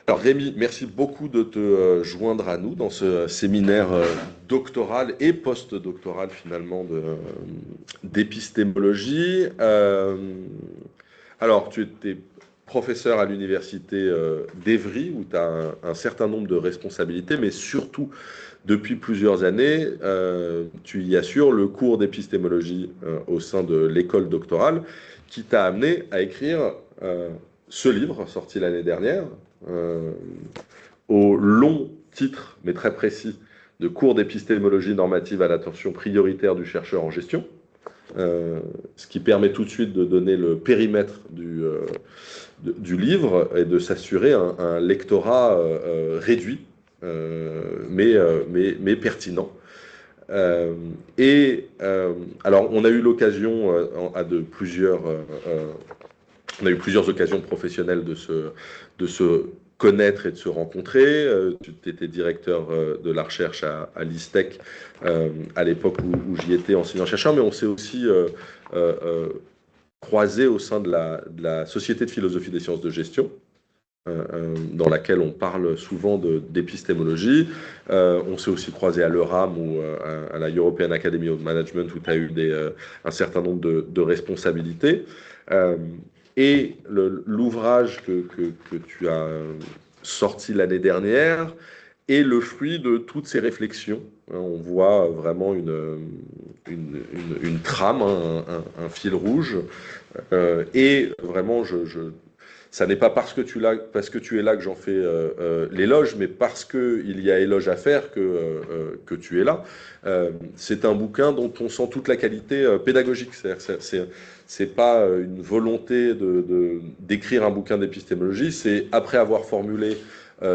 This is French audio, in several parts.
Alors Rémi, merci beaucoup de te joindre à nous dans ce séminaire doctoral et post-doctoral finalement d'épistémologie. Alors, tu étais professeur à l'université d'Evry où tu as un certain nombre de responsabilités, mais surtout depuis plusieurs années, tu y assures le cours d'épistémologie au sein de l'école doctorale qui t'a amené à écrire ce livre sorti l'année dernière. euh, au long titre, mais très précis, de cours d'épistémologie normative à l'attention prioritaire du chercheur en gestion, ce qui permet tout de suite de donner le périmètre du livre et de s'assurer un lectorat réduit, mais pertinent. Euh, alors, on a eu l'occasion on a eu plusieurs occasions professionnelles de se connaître et de se rencontrer. Tu étais directeur de la recherche à l'ISTEC à l'époque où j'y étais enseignant-chercheur, mais on s'est aussi croisé au sein de la Société de philosophie des sciences de gestion, dans laquelle on parle souvent d'épistémologie. On s'est aussi croisé à l'EURAM ou à la European Academy of Management, où tu as eu un certain nombre de responsabilités. Euh, et l'ouvrage que tu as sorti l'année dernière est le fruit de toutes ces réflexions. On voit vraiment une trame, hein, un fil rouge. Et vraiment, ça n'est pas parce que tu es là que j'en fais l'éloge, mais parce qu'il y a éloge à faire que tu es là. C'est un bouquin dont on sent toute la qualité pédagogique. C'est pas une volonté d'écrire un bouquin d'épistémologie, c'est après avoir formulé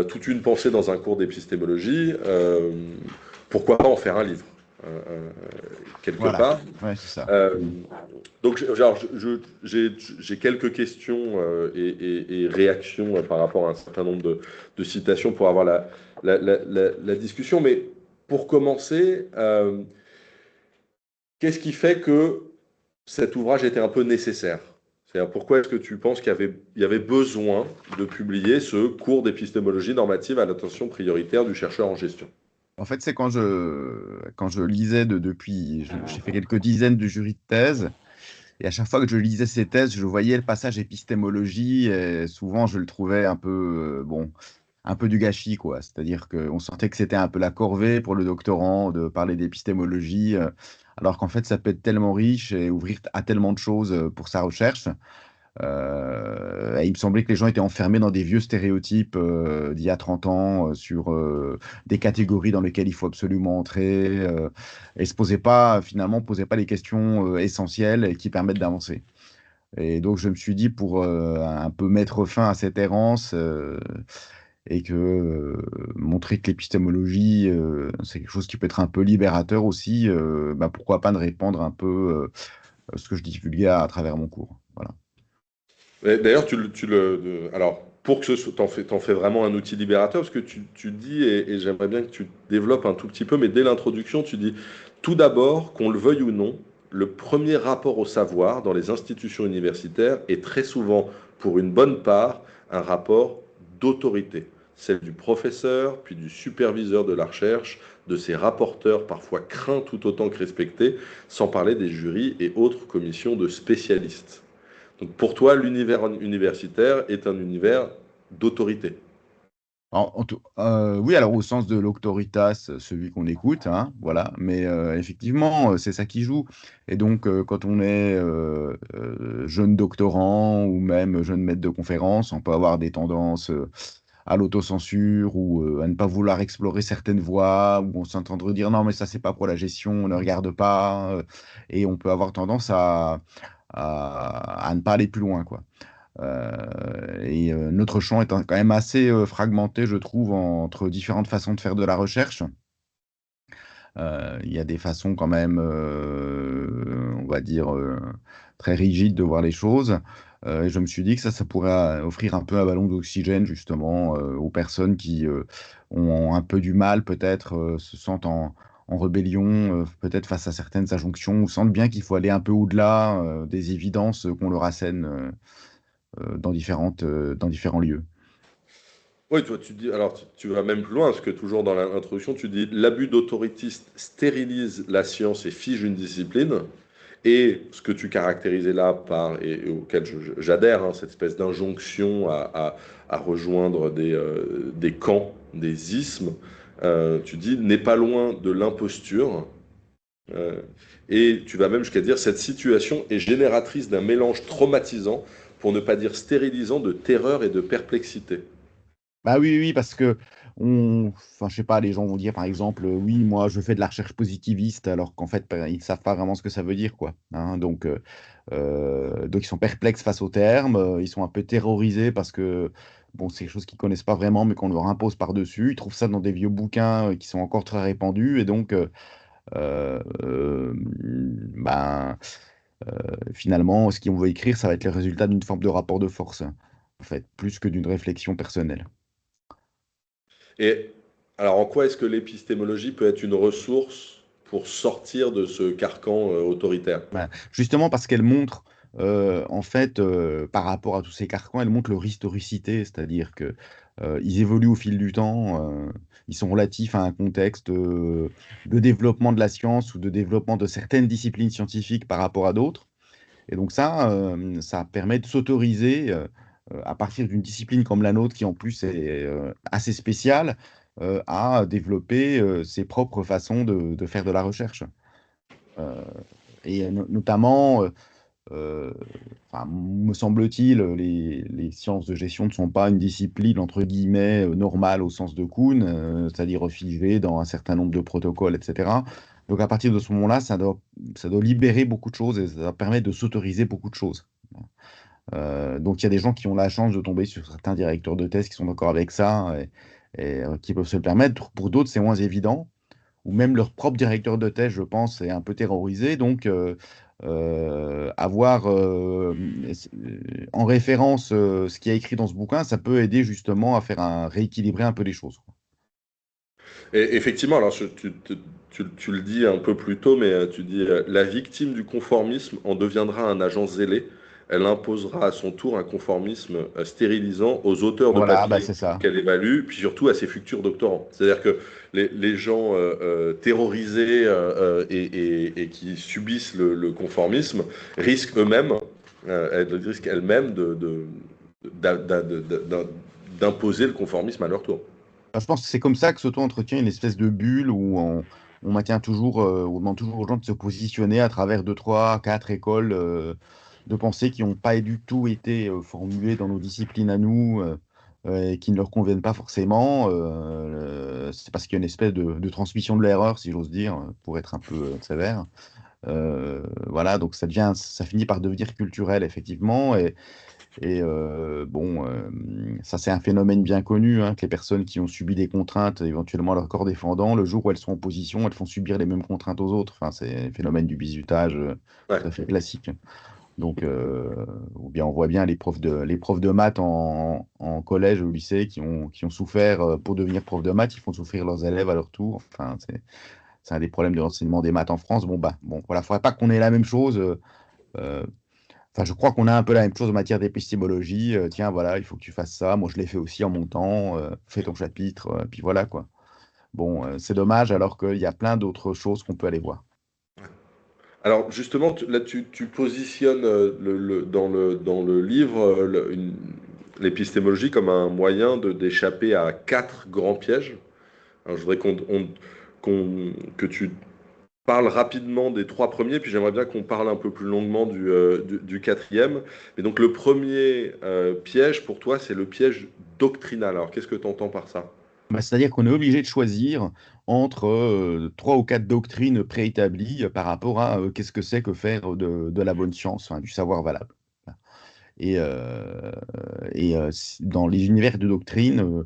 toute une pensée dans un cours d'épistémologie, pourquoi pas en faire un livre, quelque Voilà, part. ouais, c'est ça. Euh, Mm. donc, j'ai quelques questions et réactions par rapport à un certain nombre de citations pour avoir la discussion. Mais pour commencer, qu'est-ce qui fait que cet ouvrage était un peu nécessaire? C'est-à-dire, pourquoi est-ce que tu penses qu'il y avait besoin de publier ce cours d'épistémologie normative à l'attention prioritaire du chercheur en gestion? En fait, c'est quand je lisais j'ai fait quelques dizaines de jurys de thèse, et à chaque fois que je lisais ces thèses, je voyais le passage épistémologie, et souvent je le trouvais un peu, bon, un peu du gâchis, quoi. C'est-à-dire qu'on sentait que c'était un peu la corvée pour le doctorant de parler d'épistémologie, alors qu'en fait, ça peut être tellement riche et ouvrir à tellement de choses pour sa recherche. Et il me semblait que les gens étaient enfermés dans des vieux stéréotypes d'il y a 30 ans sur des catégories dans lesquelles il faut absolument entrer et finalement, posaient pas les questions essentielles et qui permettent d'avancer. Et donc, je me suis dit, pour un peu mettre fin à cette errance et que montrer que l'épistémologie, c'est quelque chose qui peut être un peu libérateur aussi, bah, pourquoi pas de répandre un peu ce que je divulguais à travers mon cours. Voilà. D'ailleurs, alors, pour que t'en fais vraiment un outil libérateur, parce que tu dis, et j'aimerais bien que tu développes un tout petit peu, mais dès l'introduction, tu dis, tout d'abord, qu'on le veuille ou non, le premier rapport au savoir dans les institutions universitaires est très souvent, pour une bonne part, un rapport d'autorité. Celle du professeur, puis du superviseur de la recherche, de ses rapporteurs, parfois craints tout autant que respectés, sans parler des jurys et autres commissions de spécialistes. Donc pour toi, l'univers universitaire est un univers d'autorité. Oui, alors au sens de l'auctoritas, celui qu'on écoute, hein, voilà. Mais effectivement, c'est ça qui joue. Et donc, quand on est jeune doctorant ou même jeune maître de conférence, on peut avoir des tendances à l'autocensure ou à ne pas vouloir explorer certaines voies, où on s'entend dire non, mais ça, c'est pas pour la gestion, on ne regarde pas. Et on peut avoir tendance à ne pas aller plus loin, quoi. Notre champ est quand même assez fragmenté, je trouve, entre différentes façons de faire de la recherche. Il y a des façons quand même, on va dire, très rigides de voir les choses. Et je me suis dit que ça pourrait offrir un peu un ballon d'oxygène, justement, aux personnes qui ont un peu du mal, peut-être, se sentent en rébellion, peut-être face à certaines injonctions, ou sentent bien qu'il faut aller un peu au-delà des évidences qu'on leur assène dans différents lieux. Oui, toi, tu dis, alors tu vas même plus loin, parce que toujours dans l'introduction, tu dis l'abus d'autorité stérilise la science et fige une discipline. Et ce que tu caractérisais là par, et auquel j'adhère, hein, cette espèce d'injonction à rejoindre des camps, des ismes, tu dis n'est pas loin de l'imposture. euh, et tu vas même jusqu'à dire cette situation est génératrice d'un mélange traumatisant, pour ne pas dire stérilisant, de terreur et de perplexité. Bah oui, oui, parce que enfin, je sais pas, les gens vont dire par exemple, oui, moi je fais de la recherche positiviste, alors qu'en fait, ils ne savent pas vraiment ce que ça veut dire, quoi. Hein. Donc ils sont perplexes face au terme, ils sont un peu terrorisés parce que bon, c'est quelque chose qu'ils connaissent pas vraiment, mais qu'on leur impose par-dessus. Ils trouvent ça dans des vieux bouquins qui sont encore très répandus, et donc euh, euh, ben, finalement, ce qu'on veut écrire, ça va être le résultat d'une forme de rapport de force, en fait, plus que d'une réflexion personnelle. Et alors, en quoi est-ce que l'épistémologie peut être une ressource pour sortir de ce carcan autoritaire? Voilà. Justement parce qu'elle montre, en fait, par rapport à tous ces carcans, elle montre leur historicité, c'est-à-dire que ils évoluent au fil du temps, ils sont relatifs à un contexte de développement de la science ou de développement de certaines disciplines scientifiques par rapport à d'autres. Et donc ça permet de s'autoriser, à partir d'une discipline comme la nôtre, qui en plus est assez spéciale, à développer ses propres façons de faire de la recherche. Euh, Notamment, euh, enfin, me semble-t-il, les sciences de gestion ne sont pas une discipline, entre guillemets, normale au sens de Kuhn, c'est-à-dire figée dans un certain nombre de protocoles, etc. Donc à partir de ce moment-là, ça doit libérer beaucoup de choses et ça permet de s'autoriser beaucoup de choses. Donc il y a des gens qui ont la chance de tomber sur certains directeurs de thèse qui sont d'accord avec ça et qui peuvent se le permettre. Pour d'autres, c'est moins évident ou même leur propre directeur de thèse, je pense, est un peu terrorisé. Donc, avoir en référence ce qui a écrit dans ce bouquin, ça peut aider justement à rééquilibrer un peu les choses. Et effectivement, alors tu le dis un peu plus tôt, mais tu dis la victime du conformisme en deviendra un agent zélé. Elle imposera à son tour un conformisme stérilisant aux auteurs de Voilà, bah papier c'est ça. qu'elle évalue, puis surtout à ses futurs doctorants. C'est-à-dire que les gens terrorisés et qui subissent le conformisme risquent eux-mêmes, elles risquent elles-mêmes d'a- d'a- d'a- d'a- d'imposer le conformisme à leur tour. Je pense que c'est comme ça que s'auto-entretient une espèce de bulle où on maintient toujours, on demande toujours aux gens de se positionner à travers deux, trois, quatre écoles de pensée qui n'ont pas du tout été formulées dans nos disciplines à nous et qui ne leur conviennent pas forcément. C'est parce qu'il y a une espèce de transmission de l'erreur, si j'ose dire, pour être un peu sévère. Voilà, donc ça finit par devenir culturel, effectivement. Bon, ça c'est un phénomène bien connu, hein, que les personnes qui ont subi des contraintes, éventuellement leur corps défendant, le jour où elles sont en position, elles font subir les mêmes contraintes aux autres. Enfin, c'est un phénomène du bizutage Ouais. tout à fait classique. Donc, ou bien on voit bien les profs de maths en collège ou au lycée qui ont souffert pour devenir prof de maths, ils font souffrir leurs élèves à leur tour. Enfin, c'est un des problèmes de l'enseignement des maths en France. Bon, bah, bon, voilà, faudrait pas qu'on ait la même chose. Euh, Enfin, je crois qu'on a un peu la même chose en matière d'épistémologie. Tiens, voilà, il faut que tu fasses ça. Moi, je l'ai fait aussi en mon temps. Fais ton chapitre, puis voilà, quoi. Bon, c'est dommage, alors qu'il y a plein d'autres choses qu'on peut aller voir. Alors justement, là tu positionnes dans le livre l'épistémologie comme un moyen d'échapper à quatre grands pièges. Alors, je voudrais que tu parles rapidement des trois premiers, puis j'aimerais bien qu'on parle un peu plus longuement du quatrième. Mais donc le premier piège pour toi, c'est le piège doctrinal. Alors qu'est-ce que tu entends par ça? Bah, c'est-à-dire qu'on est obligé de choisir entre trois ou quatre doctrines préétablies par rapport à qu'est-ce que c'est que faire de la bonne science, enfin, du savoir valable. Et, euh, Dans les univers de doctrine,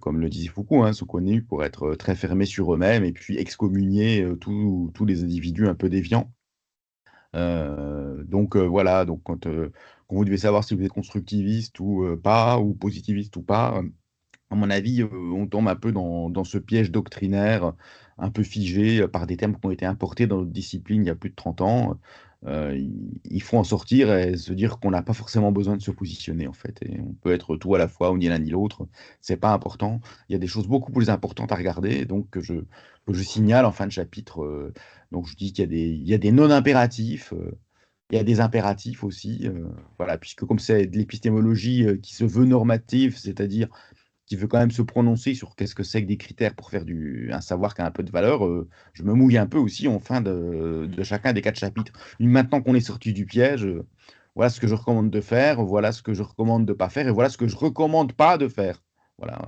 comme le disait Foucault, hein, sont connus pour être très fermés sur eux-mêmes et puis excommunier tous les individus un peu déviants. Voilà, donc quand vous devez savoir si vous êtes constructiviste ou pas, ou positiviste ou pas, à mon avis, on tombe un peu dans ce piège doctrinaire un peu figé par des termes qui ont été importés dans notre discipline il y a plus de 30 ans. il faut en sortir et se dire qu'on n'a pas forcément besoin de se positionner, en fait. Et on peut être tout à la fois, ou ni l'un ni l'autre. C'est pas important. Il y a des choses beaucoup plus importantes à regarder, donc que je signale en fin de chapitre. Donc je dis il y a des non-impératifs. Il y a des impératifs aussi, voilà, puisque comme c'est de l'épistémologie qui se veut normative, c'est-à-dire qui veut quand même se prononcer sur qu'est-ce que c'est que des critères pour faire un savoir qui a un peu de valeur, je me mouille un peu aussi en fin de chacun des 4 chapitres. Maintenant qu'on est sorti du piège, voilà ce que je recommande de faire, voilà ce que je recommande de ne pas faire, et voilà ce que je recommande pas de faire. Voilà,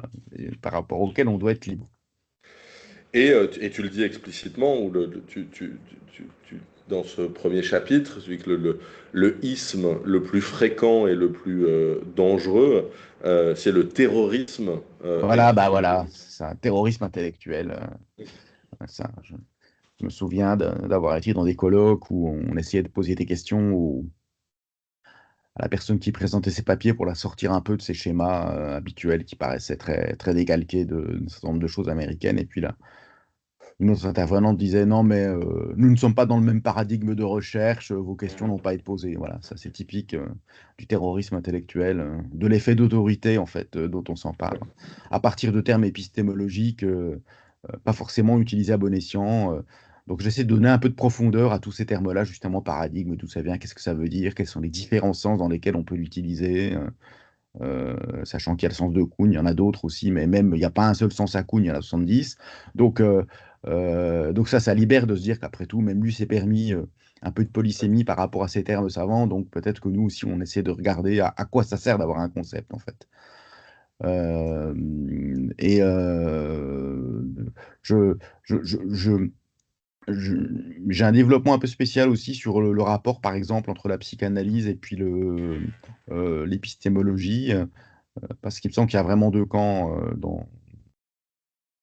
par rapport auquel on doit être libre. Et tu le dis explicitement, ou dans ce premier chapitre, celui que le isme le plus fréquent et le plus dangereux, c'est le terrorisme Voilà, bah voilà, c'est un terrorisme intellectuel. Ça, je me souviens d'avoir été dans des colloques où on essayait de poser des questions à la personne qui présentait ses papiers pour la sortir un peu de ses schémas habituels qui paraissaient très, très décalqués d'un certain nombre de choses américaines. Et puis là, une autre intervenante disait non, mais nous ne sommes pas dans le même paradigme de recherche, vos questions n'ont pas été posées. Voilà, ça c'est typique du terrorisme intellectuel, de l'effet d'autorité en fait, dont on s'empare, à partir de termes épistémologiques, pas forcément utilisés à bon escient. Donc j'essaie de donner un peu de profondeur à tous ces termes-là, justement, paradigme, d'où ça vient, qu'est-ce que ça veut dire, quels sont les différents sens dans lesquels on peut l'utiliser. Sachant qu'il y a le sens de Kuhn, il y en a d'autres aussi, mais même il n'y a pas un seul sens à Kuhn, il y en a 70. Donc, donc ça libère de se dire qu'après tout, même lui s'est permis un peu de polysémie par rapport à ces termes savants. Donc peut-être que nous aussi, on essaie de regarder à quoi ça sert d'avoir un concept, en fait. Euh, et je, je, je- j'ai un développement un peu spécial aussi sur le rapport, par exemple, entre la psychanalyse et puis l'épistémologie. Parce qu'il me semble qu'il y a vraiment 2 camps dans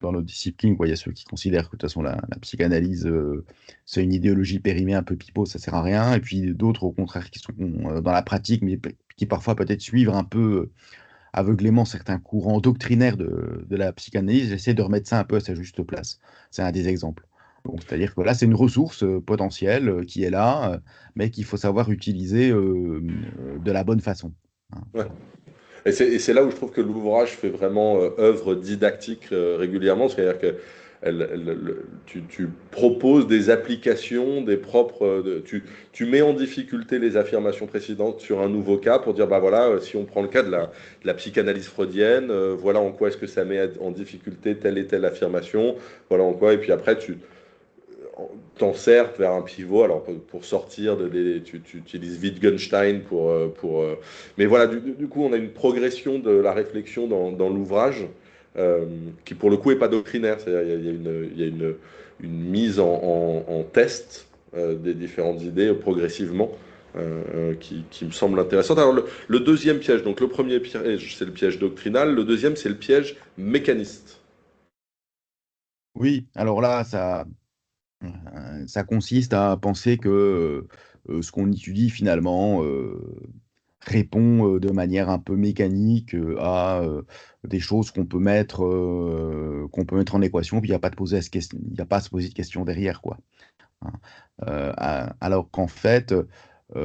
notre discipline, quoi. Il y a ceux qui considèrent que de toute façon la psychanalyse, c'est une idéologie périmée un peu pipeau, ça sert à rien. Et puis d'autres, au contraire, qui sont dans la pratique, mais qui parfois peut-être suivent un peu aveuglément certains courants doctrinaires de la psychanalyse. J'essaie de remettre ça un peu à sa juste place. C'est un des exemples. Donc, c'est-à-dire que là, c'est une ressource potentielle qui est là, mais qu'il faut savoir utiliser de la bonne façon, hein. Ouais. Et c'est là où je trouve que l'ouvrage fait vraiment œuvre didactique régulièrement, c'est-à-dire que tu proposes des applications, des propres, tu mets en difficulté les affirmations précédentes sur un nouveau cas pour dire, bah voilà, si on prend le cas de la psychanalyse freudienne, voilà en quoi est-ce que ça met en difficulté telle et telle affirmation, voilà en quoi, et puis après t'en sers vers un pivot. Alors pour sortir tu utilises Wittgenstein mais voilà, du coup, on a une progression de la réflexion dans l'ouvrage qui, pour le coup, est pas doctrinaire. C'est-à-dire, il y a une mise en test des différentes idées progressivement. Qui me semble intéressante. Alors, le deuxième piège, donc le premier piège, c'est le piège doctrinal, le deuxième, c'est le piège mécaniste. Oui, alors là, ça consiste à penser que ce qu'on étudie finalement répond de manière un peu mécanique à des choses qu'on peut mettre en équation, puis il n'y a pas de poser à il y a pas à se poser de questions derrière, quoi, hein. Alors qu'en fait, il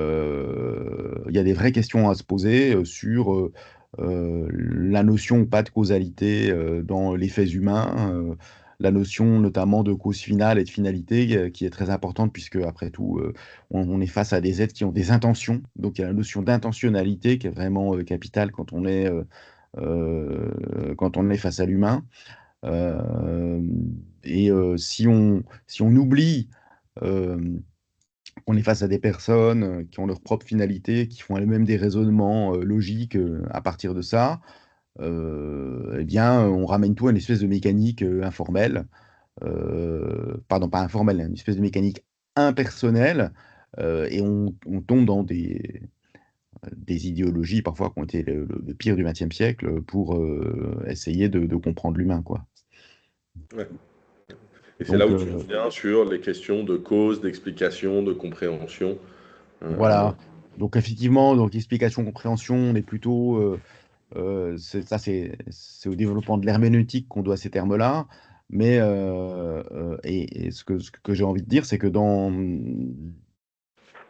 y a des vraies questions à se poser sur la notion ou pas de causalité dans les faits humains, la notion notamment de cause finale et de finalité qui est très importante puisque, après tout, on est face à des êtres qui ont des intentions. Donc il y a la notion d'intentionnalité qui est vraiment capitale quand on est face à l'humain. Euh, et si on oublie euh, qu'on est face à des personnes qui ont leur propre finalité, qui font elles-mêmes des raisonnements logiques à partir de ça, eh bien, on ramène tout à une espèce de mécanique informelle, pardon, pas informelle, une espèce de mécanique impersonnelle, et on tombe dans des idéologies parfois qui ont été le pire du XXe siècle pour essayer de comprendre l'humain, quoi. Ouais. Et c'est là Donc, où tu reviens sur les questions de cause, d'explication, de compréhension. Euh, voilà. Donc effectivement, donc explication, compréhension, on est plutôt c'est au développement de l'herméneutique qu'on doit ces termes-là. Mais et ce que j'ai envie de dire, c'est que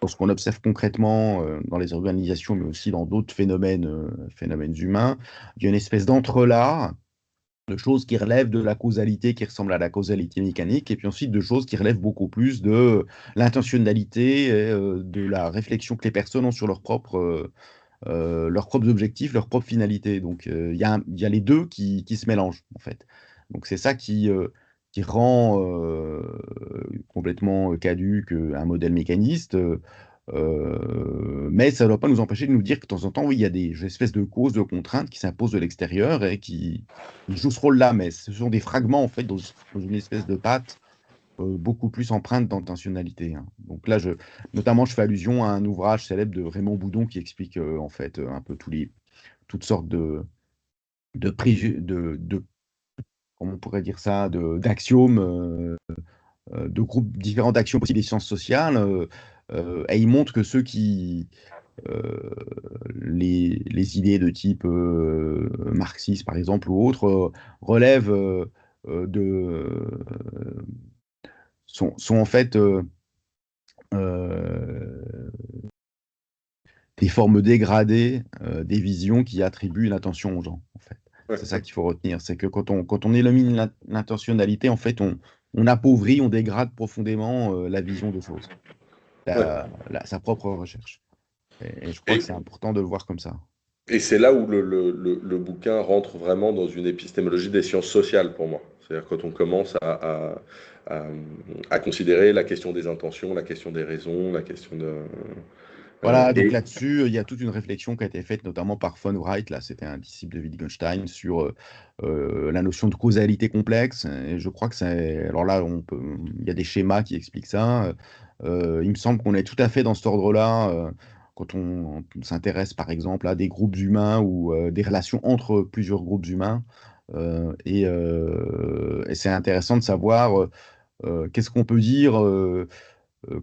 dans ce qu'on observe concrètement dans les organisations, mais aussi dans d'autres phénomènes humains, il y a une espèce d'entrelac de choses qui relèvent de la causalité, qui ressemble à la causalité mécanique, et puis ensuite de choses qui relèvent beaucoup plus de l'intentionnalité, et, de la réflexion que les personnes ont sur leurs propres objectifs, leurs propres finalités. Donc il y a les deux qui se mélangent, en fait. Donc c'est ça qui rend complètement caduque un modèle mécaniste. Mais ça ne doit pas nous empêcher de nous dire que de temps en temps, oui, il y a des espèces de causes, de contraintes qui s'imposent de l'extérieur et qui jouent ce rôle-là. Mais ce sont des fragments, en fait, dans une espèce de pâte beaucoup plus empreinte d'intentionnalité, hein. Donc là, notamment, je fais allusion à un ouvrage célèbre de Raymond Boudon qui explique en fait un peu toutes sortes de comment on pourrait dire ça, d'axiomes, de groupes différents d'actions possibles des sciences sociales. Et il montre que euh, les idées de type marxiste, par exemple, ou autres, relèvent sont en fait euh, des formes dégradées des visions qui attribuent l'intention aux gens, en fait. Ouais, C'est ça ouais, qu'il faut retenir. C'est que quand on élimine l'intentionnalité, en fait, on appauvrit, on dégrade profondément la vision des choses, ouais. sa propre recherche. Et je crois que Et, c'est important de le voir comme ça. et c'est là où le bouquin rentre vraiment dans une épistémologie des sciences sociales pour moi. C'est-à-dire quand on commence à, à considérer la question des intentions, la question des raisons, la question de... Voilà, donc et là-dessus, il y a toute une réflexion qui a été faite, notamment par von Wright, là, c'était un disciple de Wittgenstein, sur la notion de causalité complexe. Et je crois que c'est. Alors là, il y a des schémas qui expliquent ça. Il me semble qu'on est tout à fait dans cet ordre-là, quand on s'intéresse, par exemple, à des groupes humains ou des relations entre plusieurs groupes humains. Et c'est intéressant de savoir qu'est-ce qu'on peut dire.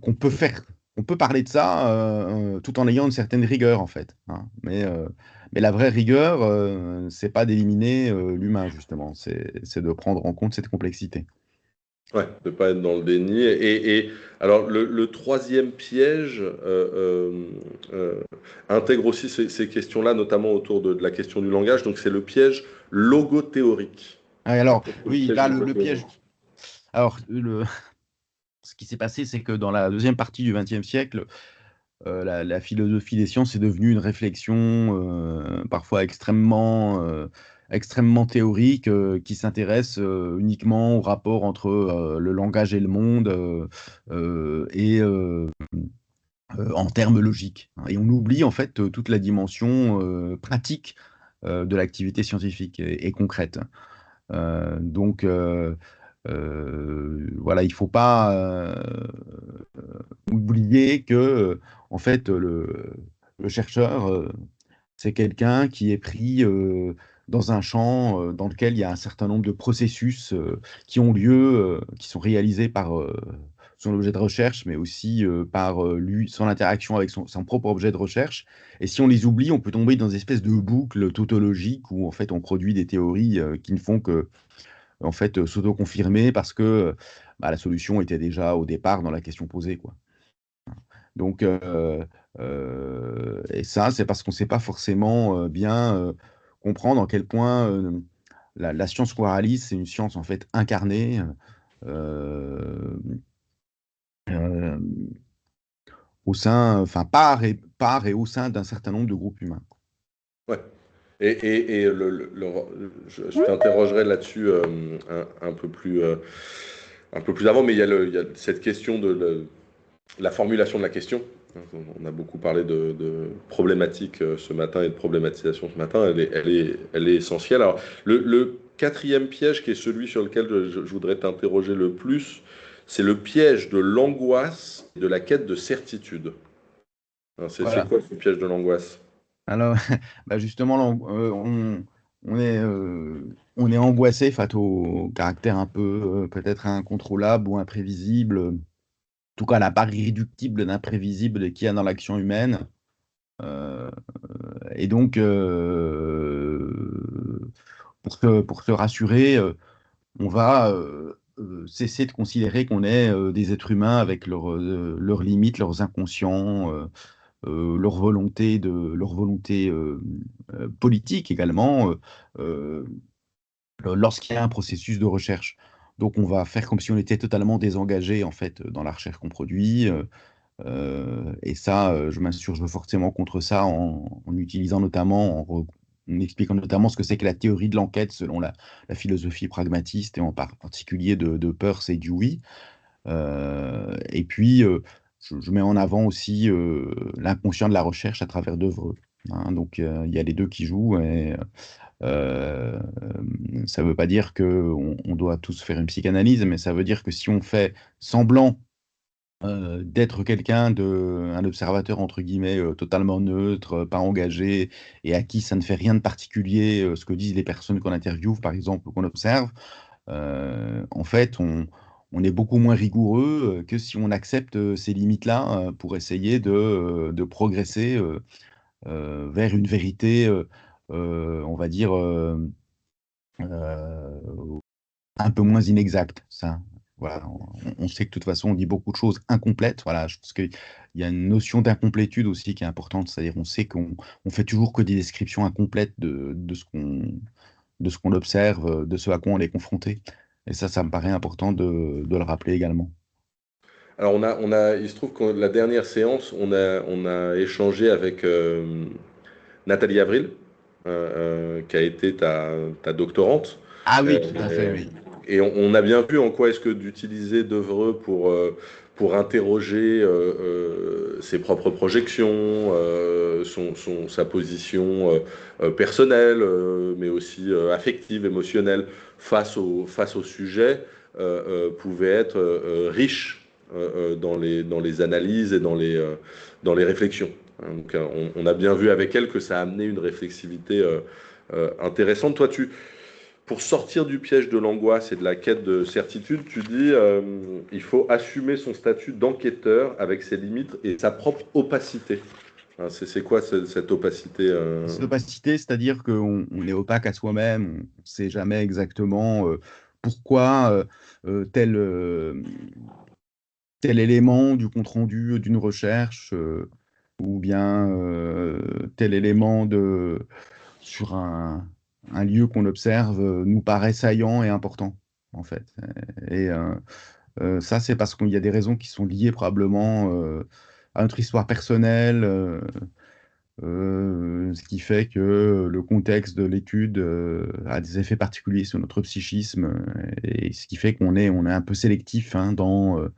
Qu'on peut faire, on peut parler de ça tout en ayant une certaine rigueur en fait, hein. Mais la vraie rigueur, c'est pas d'éliminer l'humain justement, c'est de prendre en compte cette complexité. ouais, de ne pas être dans le déni. Et alors, le troisième piège intègre aussi ces questions-là, notamment autour de la question du langage. Donc, c'est le piège logothéorique. Ah, Alors, alors qu'est-ce que le oui, piège là le piège. logothéorique? Alors ce qui s'est passé, c'est que dans la deuxième partie du XXe siècle, la philosophie des sciences est devenue une réflexion parfois extrêmement théorique qui s'intéresse uniquement au rapport entre le langage et le monde et en termes logiques, hein. Et on oublie en fait toute la dimension pratique de l'activité scientifique et concrète. Donc voilà, il ne faut pas oublier que en fait le chercheur c'est quelqu'un qui est pris dans un champ dans lequel il y a un certain nombre de processus qui ont lieu, qui sont réalisés par son objet de recherche, mais aussi par lui, son interaction avec son propre objet de recherche. Et si on les oublie, on peut tomber dans une espèce de boucle tautologique où en fait on produit des théories qui ne font que en fait s'auto-confirmer parce que bah, la solution était déjà au départ dans la question posée, quoi. Donc, et ça, c'est parce qu'on ne sait pas forcément bien comprendre en quel point la science qu'on réalise, c'est une science en fait incarnée euh, euh, au sein, enfin par et au sein d'un certain nombre de groupes humains. Ouais. Et je t'interrogerai là-dessus un peu un peu plus avant, mais il y a cette question de la formulation de la question. On a beaucoup parlé de problématique ce matin et de problématisation ce matin. Elle est essentielle. Alors, le quatrième piège, qui est celui sur lequel je voudrais t'interroger le plus, c'est le piège de l'angoisse et de la quête de certitude. Hein, c'est Voilà. quoi ce piège de l'angoisse? Alors, bah justement, là, on est angoissé face au caractère un peu peut-être incontrôlable ou imprévisible, en tout cas la part irréductible d'imprévisible qu'il y a dans l'action humaine. Euh, et donc, pour se rassurer, on va cesser de considérer qu'on est des êtres humains avec leurs limites, leurs inconscients, leur volonté politique également, euh, lorsqu'il y a un processus de recherche. Donc on va faire comme si on était totalement désengagé en fait dans la recherche qu'on produit. Et ça, je m'insurge fortement contre ça en utilisant notamment, en expliquant notamment ce que c'est que la théorie de l'enquête selon la philosophie pragmatiste et en particulier de Peirce et Dewey. Et puis, je mets en avant aussi l'inconscient de la recherche à travers d'œuvres. Hein. Donc, il y a les deux qui jouent. Et euh, ça ne veut pas dire qu'on on doit tous faire une psychanalyse, mais ça veut dire que si on fait semblant d'être un observateur entre guillemets totalement neutre, pas engagé, et à qui ça ne fait rien de particulier ce que disent les personnes qu'on interviewe, par exemple, ou qu'on observe, en fait, on est beaucoup moins rigoureux que si on accepte ces limites-là pour essayer de progresser vers une vérité, on va dire, euh, un peu moins inexacte. Ça. Voilà, on sait que de toute façon, on dit beaucoup de choses incomplètes. Voilà, je pense qu'il y a une notion d'incomplétude aussi qui est importante. C'est-à-dire, on sait qu'on fait toujours que des descriptions incomplètes de ce qu'on observe, de ce à quoi on est confronté. Et ça me paraît important de le rappeler également. Alors, il se trouve que la dernière séance, on a échangé avec Nathalie Avril, qui a été ta doctorante. Ah oui, Euh, tout à fait, oui. et on a bien vu en quoi est-ce que d'utiliser Devreux pour interroger ses propres projections, sa position personnelle, mais aussi affective, émotionnelle, face au sujet, pouvait être riche dans les analyses et dans les réflexions. Donc, on a bien vu avec elle que ça a amené une réflexivité intéressante. Toi, pour sortir du piège de l'angoisse et de la quête de certitude, tu dis il faut assumer son statut d'enquêteur avec ses limites et sa propre opacité. Hein, c'est quoi cette opacité Cette opacité, c'est-à-dire qu'on est opaque à soi-même, on ne sait jamais exactement pourquoi tel élément du compte-rendu d'une recherche ou bien tel élément sur un lieu qu'on observe nous paraît saillant et important, en fait. Et ça, c'est parce qu'il y a des raisons qui sont liées probablement à notre histoire personnelle, ce qui fait que le contexte de l'étude a des effets particuliers sur notre psychisme, et ce qui fait on est un peu sélectif hein, dans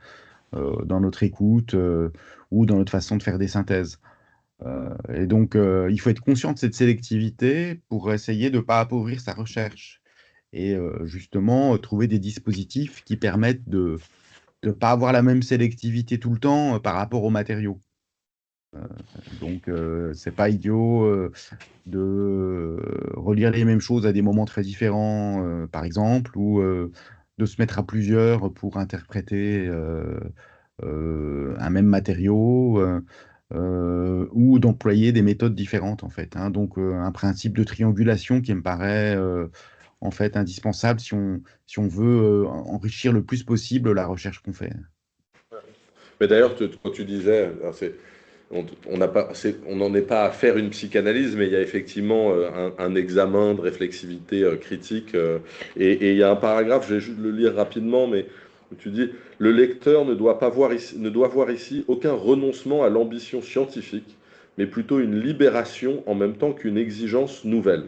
notre écoute ou dans notre façon de faire des synthèses. Et donc, il faut être conscient de cette sélectivité pour essayer de ne pas appauvrir sa recherche et justement trouver des dispositifs qui permettent de ne pas avoir la même sélectivité tout le temps par rapport aux matériaux. Donc, c'est pas idiot de relire les mêmes choses à des moments très différents, par exemple, ou de se mettre à plusieurs pour interpréter un même matériau, ou d'employer des méthodes différentes, en fait. Hein. Donc, un principe de triangulation qui me paraît en fait indispensable si on veut enrichir le plus possible la recherche qu'on fait. Mais d'ailleurs, quand tu disais, alors on n'a pas, on n'en est pas à faire une psychanalyse, mais il y a effectivement un examen de réflexivité critique. Et il y a un paragraphe, je vais juste le lire rapidement, mais où tu dis, le lecteur ne doit voir ici aucun renoncement à l'ambition scientifique, mais plutôt une libération en même temps qu'une exigence nouvelle,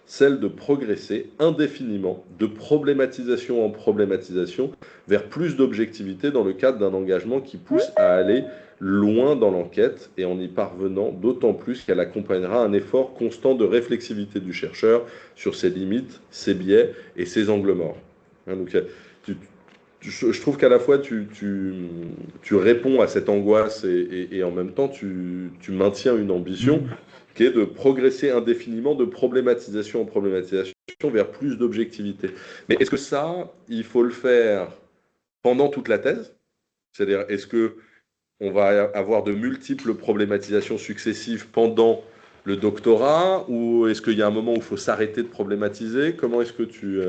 celle de progresser indéfiniment, de problématisation en problématisation, vers plus d'objectivité dans le cadre d'un engagement qui pousse à aller loin dans l'enquête et en y parvenant d'autant plus qu'elle accompagnera un effort constant de réflexivité du chercheur sur ses limites, ses biais et ses angles morts. Hein, donc, je trouve qu'à la fois tu réponds à cette angoisse et en même temps tu maintiens une ambition Mhm. qui est de progresser indéfiniment de problématisation en problématisation vers plus d'objectivité. Mais est-ce que ça, il faut le faire pendant toute la thèse? C'est-à-dire, est-ce que on va avoir de multiples problématisations successives pendant le doctorat ou est-ce qu'il y a un moment où il faut s'arrêter de problématiser? Comment est-ce que tu...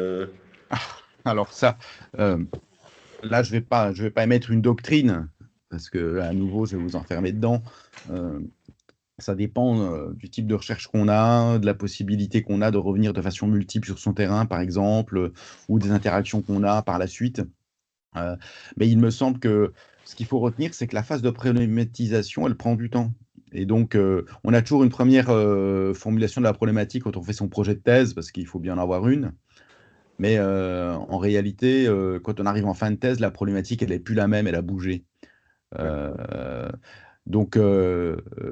Alors ça, euh, là, je vais pas émettre une doctrine, parce que à nouveau, je vais vous enfermer dedans. Euh, Ça dépend du type de recherche qu'on a, de la possibilité qu'on a de revenir de façon multiple sur son terrain, par exemple, ou des interactions qu'on a par la suite. Euh, mais il me semble que ce qu'il faut retenir, c'est que la phase de problématisation, elle prend du temps. Et donc, on a toujours une première formulation de la problématique quand on fait son projet de thèse, parce qu'il faut bien en avoir une. Mais en réalité, quand on arrive en fin de thèse, la problématique, elle n'est plus la même, elle a bougé. Ouais. Euh, donc,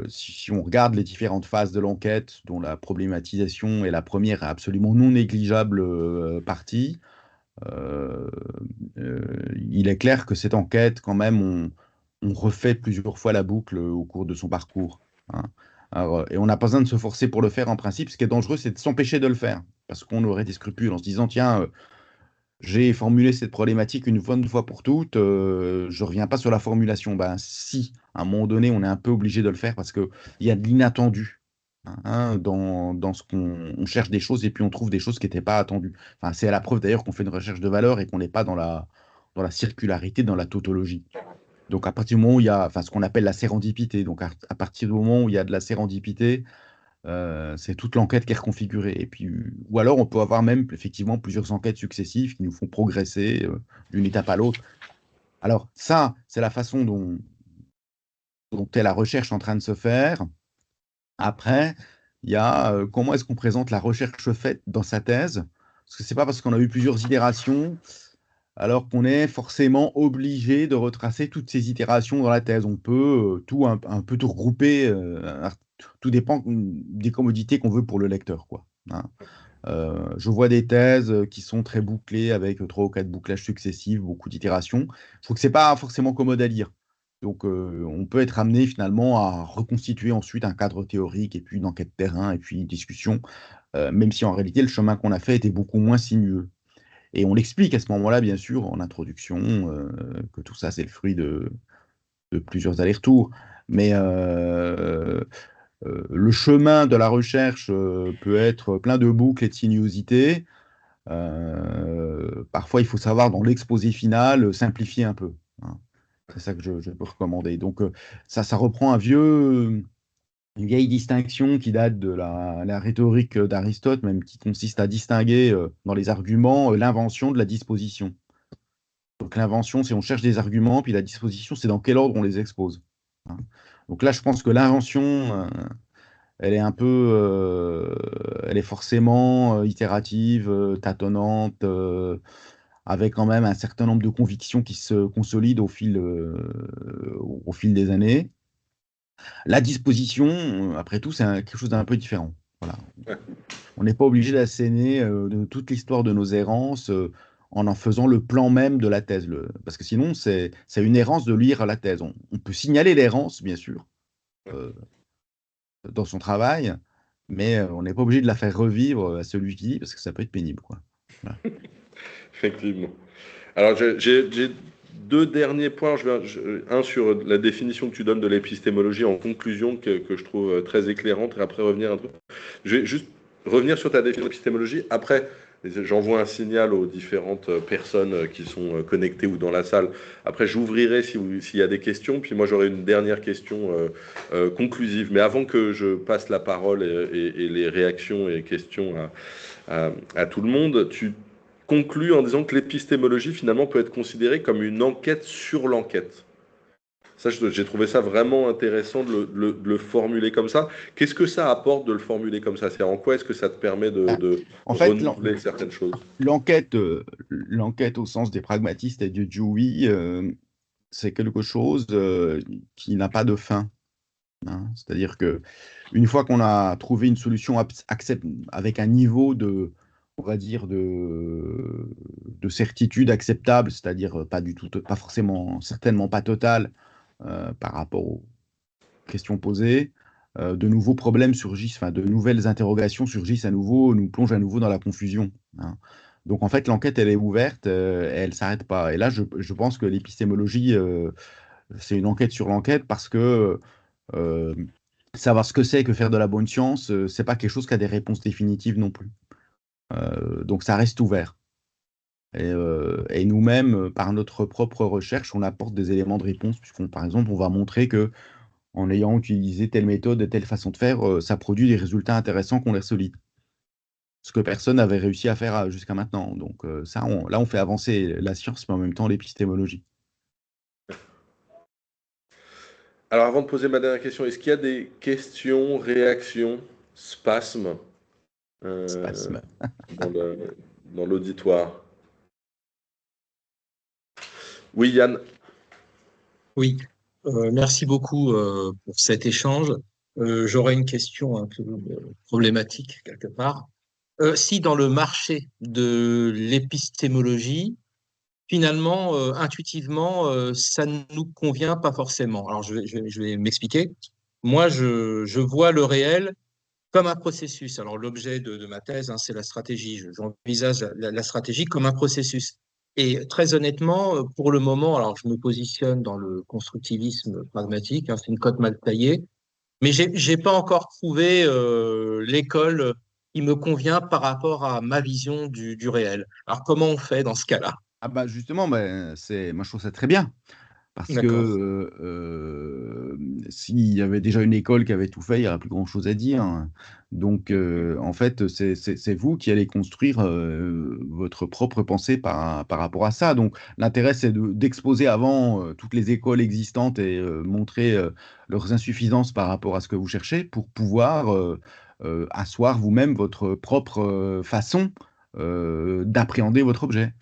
si on regarde les différentes phases de l'enquête, dont la problématisation est la première absolument non négligeable partie, euh, euh, il est clair que cette enquête, quand même, on refait plusieurs fois la boucle au cours de son parcours, hein. Alors, et on n'a pas besoin de se forcer pour le faire en principe. Ce qui est dangereux, c'est de s'empêcher de le faire, parce qu'on aurait des scrupules en se disant, tiens, j'ai formulé cette problématique une bonne fois pour toutes, je reviens pas sur la formulation. Ben si, à un moment donné, on est un peu obligé de le faire parce qu'il y a de l'inattendu, hein, dans ce qu'on on cherche des choses et puis on trouve des choses qui n'étaient pas attendues. Enfin, c'est à la preuve d'ailleurs qu'on fait une recherche de valeur et qu'on n'est pas dans la circularité, dans la tautologie. Donc à partir du moment où il y a enfin, ce qu'on appelle la sérendipité, donc à partir du moment où il y a de la sérendipité, c'est toute l'enquête qui est reconfigurée. Et puis, ou alors, on peut avoir même effectivement plusieurs enquêtes successives qui nous font progresser d'une étape à l'autre. Alors, ça, c'est la façon dont est la recherche en train de se faire. Après, il y a comment est-ce qu'on présente la recherche faite dans sa thèse. Parce que c'est pas parce qu'on a eu plusieurs itérations, alors qu'on est forcément obligé de retracer toutes ces itérations dans la thèse. On peut un peu tout regrouper. Tout dépend des commodités qu'on veut pour le lecteur, quoi, hein. Je vois des thèses qui sont très bouclées avec trois ou quatre bouclages successifs, beaucoup d'itérations. Je trouve que c'est pas forcément commode à lire. Donc, on peut être amené finalement à reconstituer ensuite un cadre théorique et puis une enquête terrain et puis une discussion, même si en réalité le chemin qu'on a fait était beaucoup moins sinueux. Et on l'explique à ce moment-là, bien sûr, en introduction, que tout ça c'est le fruit de plusieurs allers-retours. Mais le chemin de la recherche peut être plein de boucles et de sinuosités. Parfois, il faut savoir, dans l'exposé final, simplifier un peu, hein. C'est ça que je peux recommander. Donc, ça reprend une vieille distinction qui date de la rhétorique d'Aristote, même qui consiste à distinguer dans les arguments l'invention de la disposition. Donc, l'invention, c'est on cherche des arguments, puis la disposition, c'est dans quel ordre on les expose, hein. Donc là, je pense que l'invention, elle est un peu, elle est forcément itérative, tâtonnante, avec quand même un certain nombre de convictions qui se consolident au fil des années. La disposition, après tout, c'est quelque chose d'un peu différent. Voilà. On n'est pas obligé d'asséner de toute l'histoire de nos errances en faisant le plan même de la thèse. Parce que sinon, c'est une errance de lire la thèse. On peut signaler l'errance, bien sûr, euh, dans son travail, mais on n'est pas obligé de la faire revivre à celui qui lit, parce que ça peut être pénible, quoi. Voilà. Effectivement. Alors, j'ai deux derniers points. Un sur la définition que tu donnes de l'épistémologie en conclusion que je trouve très éclairante, et après revenir un peu. Je vais juste revenir sur ta définition d'épistémologie. Après, j'envoie un signal aux différentes personnes qui sont connectées ou dans la salle. Après, j'ouvrirai s'il y a des questions. Puis moi, j'aurai une dernière question conclusive. Mais avant que je passe la parole et les réactions et questions à tout le monde, tu conclut en disant que l'épistémologie finalement peut être considérée comme une enquête sur l'enquête. Ça, j'ai trouvé ça vraiment intéressant de le formuler comme ça. Qu'est-ce que ça apporte de le formuler comme ça? C'est en quoi est-ce que ça te permet Ah, de en fait, renouveler certaines choses? l'enquête au sens des pragmatistes et de Dewey, c'est quelque chose qui n'a pas de fin, hein. C'est-à-dire que une fois qu'on a trouvé une solution avec un niveau on va dire, de certitude acceptable, c'est-à-dire pas du tout, pas forcément, certainement pas totale par rapport aux questions posées, de nouveaux problèmes surgissent, enfin de nouvelles interrogations surgissent à nouveau, nous plongent à nouveau dans la confusion, hein. Donc en fait, l'enquête, elle est ouverte, et elle ne s'arrête pas. Et là, je pense que l'épistémologie, c'est une enquête sur l'enquête parce que euh, savoir ce que c'est que faire de la bonne science, c'est pas quelque chose qui a des réponses définitives non plus. Donc ça reste ouvert. Et nous-mêmes, par notre propre recherche, on apporte des éléments de réponse, par exemple, on va montrer que en ayant utilisé telle méthode et telle façon de faire, ça produit des résultats intéressants qu'on l'air solides. Ce que personne n'avait réussi à faire jusqu'à maintenant. Donc ça, là, on fait avancer la science, mais en même temps l'épistémologie. Alors, avant de poser ma dernière question, est-ce qu'il y a des questions, réactions, spasmes euh, Spasme. dans dans l'auditoire? Oui, Yann. Oui, merci beaucoup pour cet échange. J'aurais une question un peu problématique quelque part. Si dans le marché de l'épistémologie, finalement, intuitivement, ça ne nous convient pas forcément. Alors, je vais m'expliquer. Moi, je vois le réel comme un processus. Alors, l'objet de ma thèse, hein, c'est la stratégie. J'envisage la stratégie comme un processus. Et très honnêtement, pour le moment, alors je me positionne dans le constructivisme pragmatique, hein, c'est une cote mal taillée, mais j'ai pas encore trouvé l'école qui me convient par rapport à ma vision du réel. Alors, comment on fait dans ce cas-là? Ah bah justement, moi je trouve ça très bien. Parce que D'accord. s'il y avait déjà une école qui avait tout fait, il n'y aurait plus grand-chose à dire, hein. Donc, en fait, c'est vous qui allez construire votre propre pensée par rapport à ça. Donc, l'intérêt, c'est d'exposer avant toutes les écoles existantes et montrer leurs insuffisances par rapport à ce que vous cherchez pour pouvoir asseoir vous-même votre propre façon d'appréhender votre objet.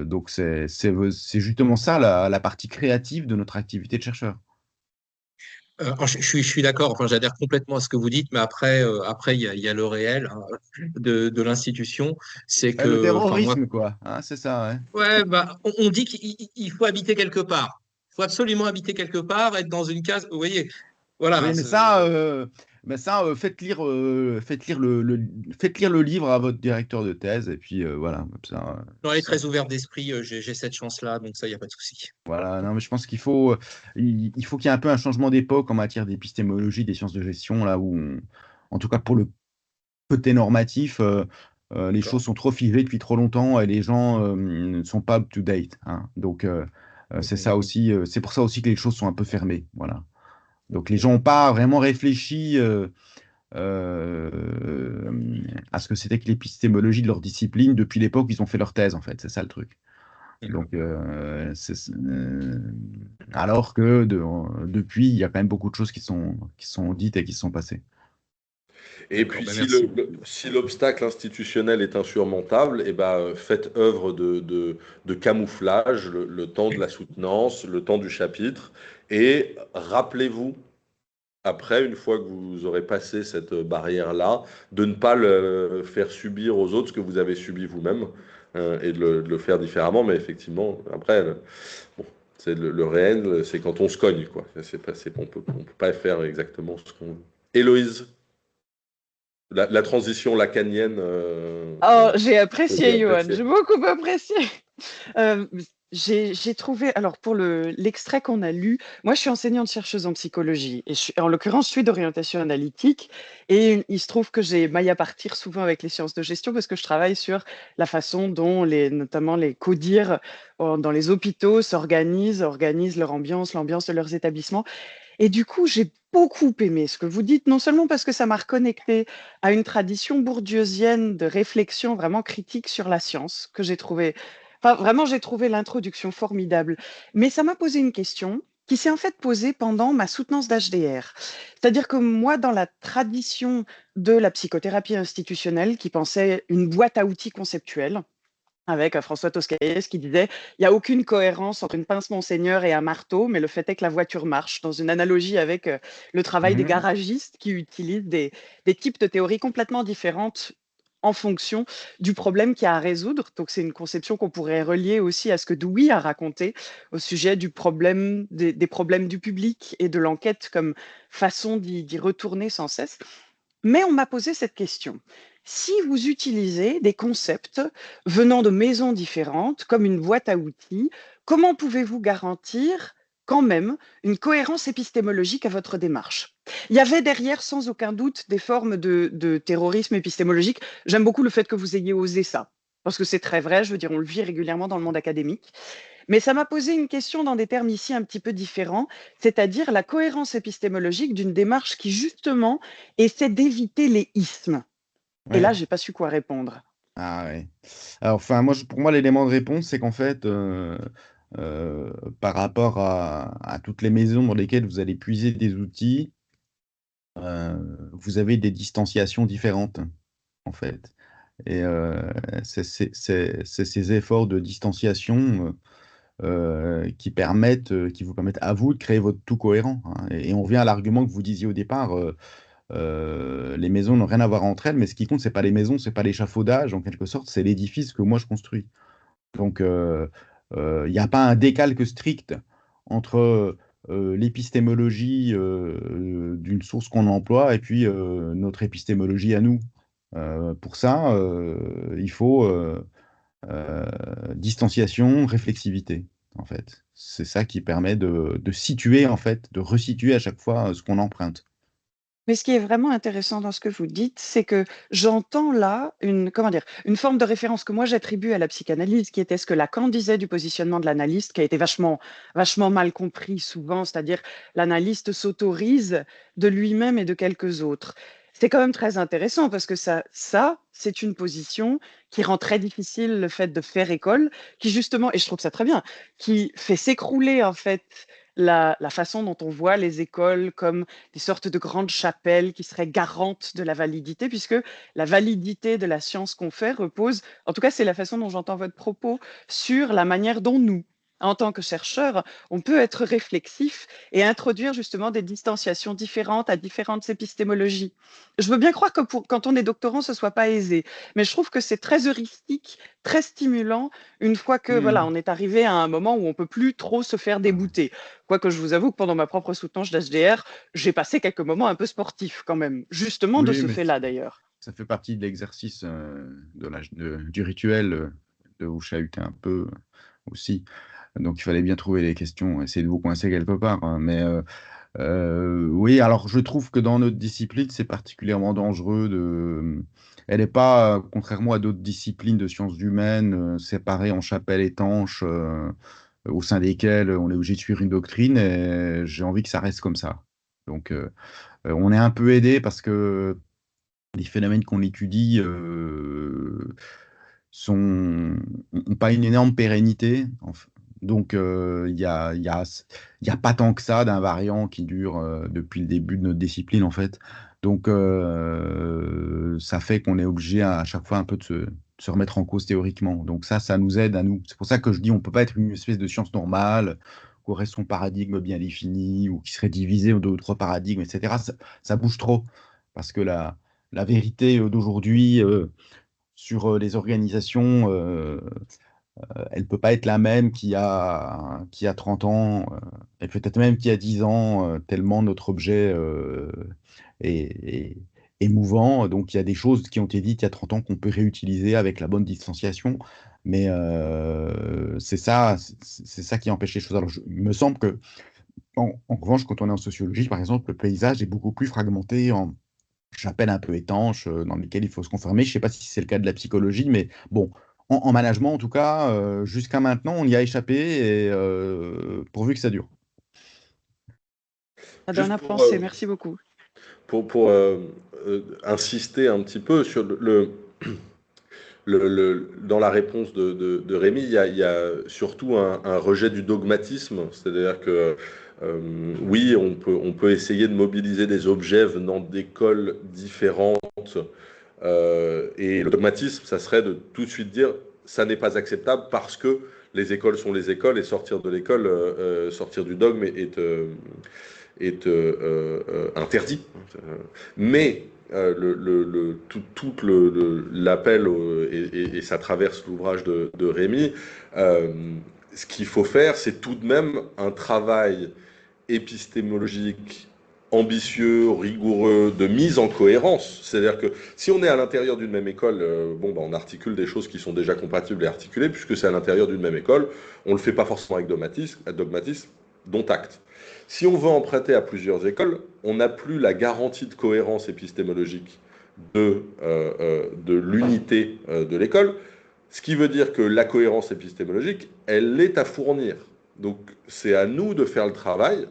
Donc c'est justement ça la partie créative de notre activité de chercheur. Alors, je suis d'accord, enfin, j'adhère complètement à ce que vous dites, mais après, il y a le réel, hein, de l'institution. C'est Le que, enfin, moi, terrorisme, quoi, hein, c'est ça, ouais. ouais, bah, on dit qu'il faut habiter quelque part. Il faut absolument habiter quelque part, être dans une case. Vous voyez, voilà. Oui, mais ça, faites lire le livre à votre directeur de thèse, et puis voilà, comme ça, J'en ai très ouvert d'esprit, j'ai cette chance-là, donc ça, il n'y a pas de souci. voilà. Non, mais je pense il faut qu'il y ait un peu un changement d'époque en matière d'épistémologie, des sciences de gestion, là où, en tout cas pour le côté normatif, les D'accord. choses sont trop figées depuis trop longtemps et les gens ne sont pas up to date, hein. Donc, c'est ça Mhm. aussi, c'est pour ça aussi que les choses sont un peu fermées. Voilà. Donc, les Ok. gens n'ont pas vraiment réfléchi euh, à ce que c'était que l'épistémologie de leur discipline depuis l'époque où ils ont fait leur thèse, en fait. C'est ça le truc. D'accord. Donc, alors que depuis, il y a quand même beaucoup de choses qui sont dites et qui se sont passées. Et D'accord. puis, Ben, merci beaucoup. si l'obstacle institutionnel est insurmontable, eh ben, faites œuvre de camouflage le temps de la soutenance, le temps du chapitre, et rappelez-vous, après, une fois que vous aurez passé cette barrière-là, de ne pas le faire subir aux autres ce que vous avez subi vous-même, et de le faire différemment. Mais effectivement, après, bon, c'est le réel, c'est quand on se cogne, quoi. On peut pas faire exactement ce qu'on veut. Héloïse. La transition lacanienne, Oh, j'ai j'ai apprécié, Johan, apprécié. j'ai beaucoup apprécié. Euh, j'ai trouvé, alors pour l'extrait qu'on a lu, moi je suis enseignante-chercheuse en psychologie et en l'occurrence je suis d'orientation analytique et il se trouve que j'ai maille à partir souvent avec les sciences de gestion parce que je travaille sur la façon dont notamment les CODIR dans les hôpitaux organisent leur ambiance, l'ambiance de leurs établissements. Et du coup, j'ai beaucoup aimé ce que vous dites, non seulement parce que ça m'a reconnecté à une tradition bourdieusienne de réflexion vraiment critique sur la science, que j'ai trouvé, enfin vraiment, j'ai trouvé l'introduction formidable, mais ça m'a posé une question qui s'est en fait posée pendant ma soutenance d'HDR. C'est-à-dire que moi, dans la tradition de la psychothérapie institutionnelle, qui pensait une boîte à outils conceptuelle, avec François Toscaïès qui disait il n'y a aucune cohérence entre une pince Monseigneur et un marteau, mais le fait est que la voiture marche, dans une analogie avec le travail des Mhm. garagistes qui utilisent des types de théories complètement différentes en fonction du problème qu'il y a à résoudre. Donc, c'est une conception qu'on pourrait relier aussi à ce que Dewey a raconté au sujet du problème, des problèmes du public et de l'enquête comme façon d'y retourner sans cesse. Mais on m'a posé cette question. Si vous utilisez des concepts venant de maisons différentes, comme une boîte à outils, comment pouvez-vous garantir quand même une cohérence épistémologique à votre démarche? Il y avait derrière, sans aucun doute, des formes de terrorisme épistémologique. J'aime beaucoup le fait que vous ayez osé ça. parce que c'est très vrai, je veux dire, on le vit régulièrement dans le monde académique. Mais ça m'a posé une question dans des termes ici un petit peu différents, c'est-à-dire la cohérence épistémologique d'une démarche qui, justement, essaie d'éviter les ismes. Et là, Ouais. j'ai pas su quoi répondre. Ah ouais. Alors, enfin, pour moi, l'élément de réponse, c'est qu'en fait, euh, par rapport à toutes les maisons dans lesquelles vous allez puiser des outils, vous avez des distanciations différentes, en fait. Et c'est ces efforts de distanciation qui vous permettent à vous de créer votre tout cohérent, hein. Et on revient à l'argument que vous disiez au départ, les maisons n'ont rien à voir entre elles, mais ce qui compte, c'est pas les maisons, c'est pas l'échafaudage, en quelque sorte, c'est l'édifice que moi je construis. Donc, il n'y a pas un décalque strict entre l'épistémologie d'une source qu'on emploie et puis notre épistémologie à nous. Pour ça, il faut distanciation, réflexivité, en fait. C'est ça qui permet de situer, en fait, de resituer à chaque fois ce qu'on emprunte. Mais ce qui est vraiment intéressant dans ce que vous dites, c'est que j'entends là une, comment dire, une forme de référence que moi j'attribue à la psychanalyse, qui était ce que Lacan disait du positionnement de l'analyste, qui a été vachement mal compris souvent, c'est-à-dire l'analyste s'autorise de lui-même et de quelques autres. C'est quand même très intéressant parce que ça, c'est une position qui rend très difficile le fait de faire école, qui justement, et je trouve ça très bien, qui fait s'écrouler en fait la façon dont on voit les écoles comme des sortes de grandes chapelles qui seraient garantes de la validité, puisque la validité de la science qu'on fait repose, en tout cas c'est la façon dont j'entends votre propos, sur la manière dont nous, en tant que chercheurs, on peut être réflexif et introduire justement des distanciations différentes à différentes épistémologies. Je veux bien croire que quand on est doctorant, ce soit pas aisé, mais je trouve que c'est très heuristique, très stimulant, une fois que voilà, Hmm. on est arrivé à un moment où on peut plus trop se faire débouter. Quoique je vous avoue que pendant ma propre soutenance d'HDR, j'ai passé quelques moments un peu sportifs quand même, justement de Oui, ce mais fait-là d'ailleurs. ça fait partie de l'exercice du rituel de vous chahuter un peu aussi. Donc il fallait bien trouver les questions, essayer de vous coincer quelque part, hein. Mais oui, alors je trouve que dans notre discipline, c'est particulièrement dangereux de. Elle n'est pas, contrairement à d'autres disciplines de sciences humaines, séparée en chapelles étanches, au sein desquelles on est obligé de suivre une doctrine, et j'ai envie que ça reste comme ça. Donc on est un peu aidé parce que les phénomènes qu'on étudie n'ont pas une énorme pérennité. Donc, il y a pas tant que ça d'invariants qui durent depuis le début de notre discipline, en fait. Donc, ça fait qu'on est obligé à chaque fois un peu de se remettre en cause théoriquement. Donc, ça nous aide à nous. C'est pour ça que je dis on ne peut pas être une espèce de science normale, qui aurait son paradigme bien défini, ou qui serait divisé en deux ou trois paradigmes, etc. Ça bouge trop. Parce que la vérité d'aujourd'hui sur les organisations, elle ne peut pas être la même qu'il y a 30 ans, et peut-être même qu'il y a 10 ans, tellement notre objet est, est- est mouvant. Donc il y a des choses qui ont été dites il y a 30 ans qu'on peut réutiliser avec la bonne distanciation. Mais c'est ça qui empêche les choses. Alors, il me semble que, en revanche, quand on est en sociologie, par exemple, le paysage est beaucoup plus fragmenté en chapelles un peu étanches dans lesquelles il faut se conformer. Je ne sais pas si c'est le cas de la psychologie, mais bon, en management, en tout cas, jusqu'à maintenant, on y a échappé et pourvu que ça dure. Ça donne Juste à penser, merci beaucoup. pour insister un petit peu sur dans la réponse de Rémi, il y a surtout un rejet du dogmatisme, c'est-à-dire que oui, on peut essayer de mobiliser des objets venant d'écoles différentes, et le dogmatisme, ça serait de tout de suite dire ça n'est pas acceptable parce que les écoles sont les écoles et sortir de l'école, sortir du dogme est interdit. Mais l'appel, et ça traverse l'ouvrage de Rémi, ce qu'il faut faire, c'est tout de même un travail épistémologique ambitieux, rigoureux, de mise en cohérence. C'est-à-dire que si on est à l'intérieur d'une même école, bon, bah, on articule des choses qui sont déjà compatibles et articulées, puisque c'est à l'intérieur d'une même école, on ne le fait pas forcément avec dogmatisme, dont acte. Si on veut emprunter à plusieurs écoles, on n'a plus la garantie de cohérence épistémologique de l'unité de l'école. Ce qui veut dire que la cohérence épistémologique, elle est à fournir. Donc c'est à nous de faire le travail.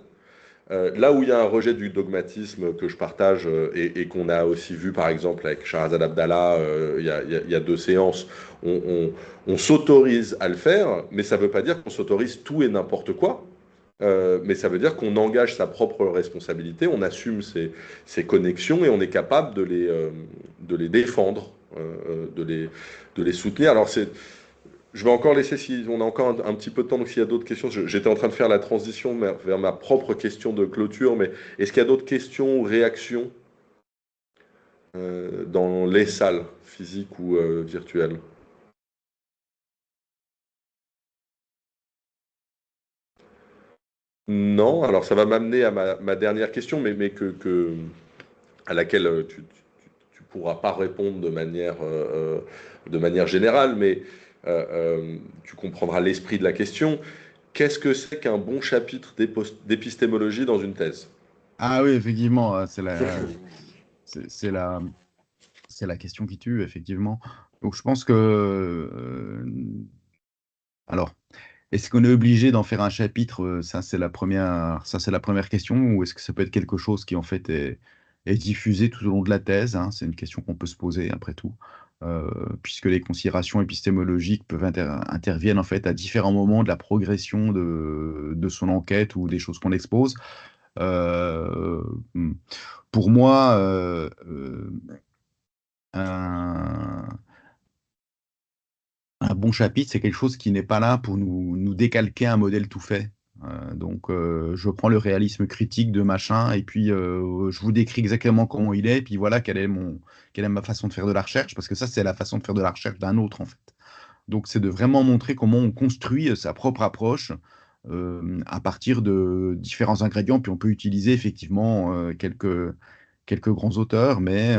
Là où il y a un rejet du dogmatisme que je partage et qu'on a aussi vu par exemple avec Shahrazad Abdallah il y a 2 séances, on s'autorise à le faire, mais ça ne veut pas dire qu'on s'autorise tout et n'importe quoi. Mais ça veut dire qu'on engage sa propre responsabilité, on assume ses connexions et on est capable de les défendre, de les soutenir. Alors je vais encore laisser, si on a encore un petit peu de temps, donc s'il y a d'autres questions, j'étais en train de faire la transition vers ma propre question de clôture, mais est-ce qu'il y a d'autres questions ou réactions dans les salles, physiques ou virtuelles? Non, alors ça va m'amener à ma dernière question, mais à laquelle tu pourras pas répondre de manière générale, mais tu comprendras l'esprit de la question. Qu'est-ce que c'est qu'un bon chapitre d'épistémologie dans une thèse? Ah oui, effectivement, c'est c'est la, c'est la question qui tue, effectivement. Donc je pense que, alors, est-ce qu'on est obligé d'en faire un chapitre? Ça c'est la première question, ou est-ce que ça peut être quelque chose qui en fait est diffusé tout au long de la thèse, hein? C'est une question qu'on peut se poser après tout, puisque les considérations épistémologiques interviennent en fait à différents moments de la progression de son enquête ou des choses qu'on expose. Euh, pour moi, un, un bon chapitre, c'est quelque chose qui n'est pas là pour nous décalquer un modèle tout fait. Donc, je prends le réalisme critique de machin, et puis je vous décris exactement comment il est, et puis voilà quelle est ma façon de faire de la recherche, parce que ça, c'est la façon de faire de la recherche d'un autre, en fait. Donc, c'est de vraiment montrer comment on construit sa propre approche à partir de différents ingrédients, puis on peut utiliser effectivement quelques grands auteurs, mais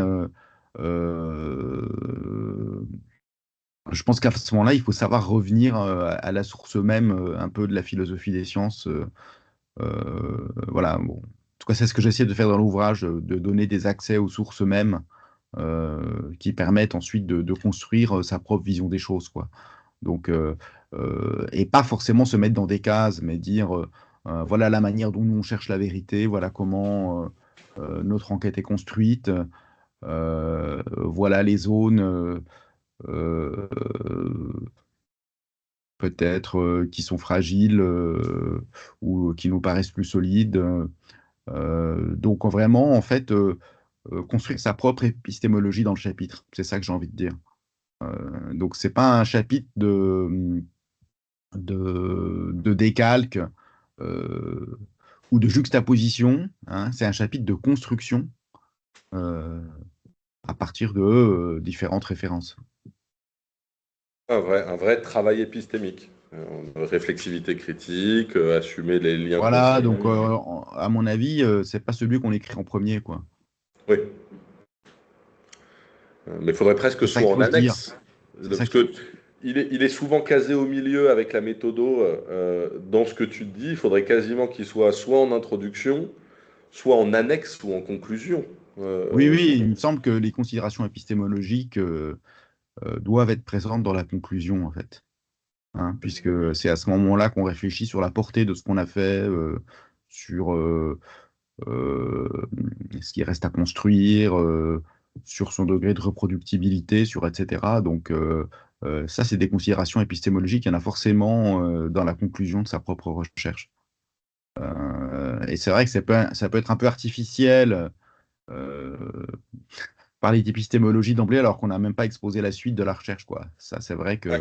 je pense qu'à ce moment-là, il faut savoir revenir à la source même un peu de la philosophie des sciences. Voilà. Bon. En tout cas, c'est ce que j'essaie de faire dans l'ouvrage, de donner des accès aux sources mêmes qui permettent ensuite de construire sa propre vision des choses, quoi. Donc, et pas forcément se mettre dans des cases, mais dire voilà la manière dont nous on cherche la vérité, voilà comment notre enquête est construite, voilà les zones. Euh, Peut-être qui sont fragiles ou qui nous paraissent plus solides. Donc vraiment, en fait, construire sa propre épistémologie dans le chapitre. C'est ça que j'ai envie de dire. Donc c'est pas un chapitre de décalque euh, ou de juxtaposition, hein. C'est un chapitre de construction euh, à partir de différentes références. Un vrai travail épistémique. Réflexivité critique, assumer les liens Voilà, continuels. donc à mon avis, c'est pas celui qu'on écrit en premier, quoi. Oui. Mais il faudrait presque que C'est ce ça soit qu'il en faut se dire. annexe. C'est ça Parce qu'il que il est souvent casé au milieu avec la méthodo. Dans ce que tu te dis, il faudrait quasiment qu'il soit soit en introduction, soit en annexe ou en conclusion. Oui, oui, il me semble que les considérations épistémologiques doivent être présentes dans la conclusion, en fait. Hein, puisque c'est à ce moment-là qu'on réfléchit sur la portée de ce qu'on a fait, sur euh, ce qui reste à construire, sur son degré de reproductibilité, sur etc. Donc, ça, c'est des considérations épistémologiques. Il y en a forcément dans la conclusion de sa propre recherche. Et c'est vrai que ça peut être un peu artificiel. Euh, Parler d'épistémologie d'emblée alors qu'on n'a même pas exposé la suite de la recherche, quoi. Ça, c'est vrai que Ouais.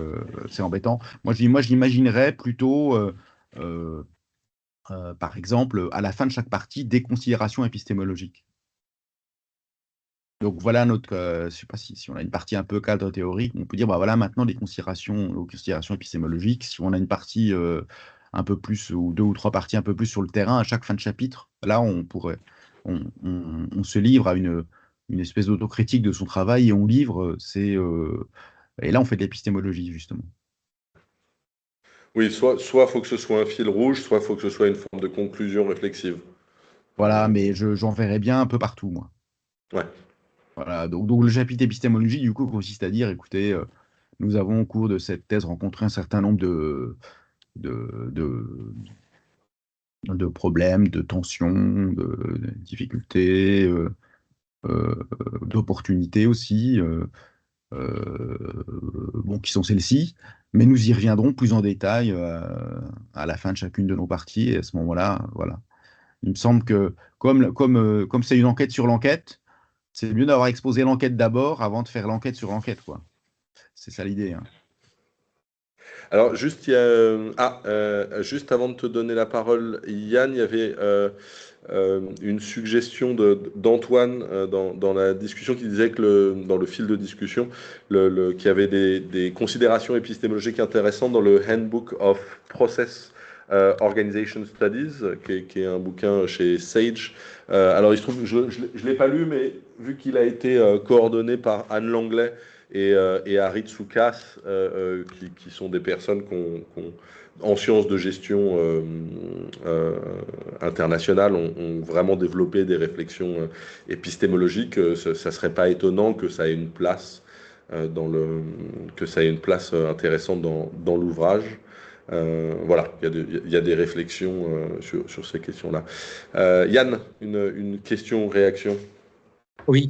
c'est embêtant. Moi, je l'imaginerais plutôt, euh, par exemple, à la fin de chaque partie, des considérations épistémologiques. Donc voilà je sais pas si on a une partie un peu cadre théorique, on peut dire, bah voilà, maintenant les considérations épistémologiques. Si on a une partie un peu plus, ou deux ou trois parties un peu plus sur le terrain, à chaque fin de chapitre, là, on se livre à une espèce d'autocritique de son travail et on livre, et là, on fait de l'épistémologie, justement. Oui, soit faut que ce soit un fil rouge, soit faut que ce soit une forme de conclusion réflexive. Voilà, mais j'en verrai bien un peu partout, moi. Ouais. Voilà, donc le chapitre épistémologie, du coup, consiste à dire, écoutez, nous avons au cours de cette thèse rencontré un certain nombre de problèmes, de tensions, de difficultés, d'opportunités aussi, bon, qui sont celles-ci, mais nous y reviendrons plus en détail à la fin de chacune de nos parties, et à ce moment-là, voilà. Il me semble que comme c'est une enquête sur l'enquête, c'est mieux d'avoir exposé l'enquête d'abord avant de faire l'enquête sur l'enquête, quoi. C'est ça l'idée, hein. Alors, juste, juste avant de te donner la parole, Yann, il y avait une suggestion d'Antoine dans la discussion qui disait que dans le fil de discussion, qu'il y avait des considérations épistémologiques intéressantes dans le Handbook of Process Organization Studies, qui est un bouquin chez Sage. Alors, il se trouve, je ne l'ai pas lu, mais vu qu'il a été coordonné par Anne Langlais et Harry Tsoukas, qui sont des personnes en sciences de gestion internationale ont vraiment développé des réflexions épistémologiques. Ça ne serait pas étonnant que ça ait une place intéressante dans l'ouvrage. Voilà, il y a des réflexions sur ces questions-là. Yann, une question ou réaction? Oui,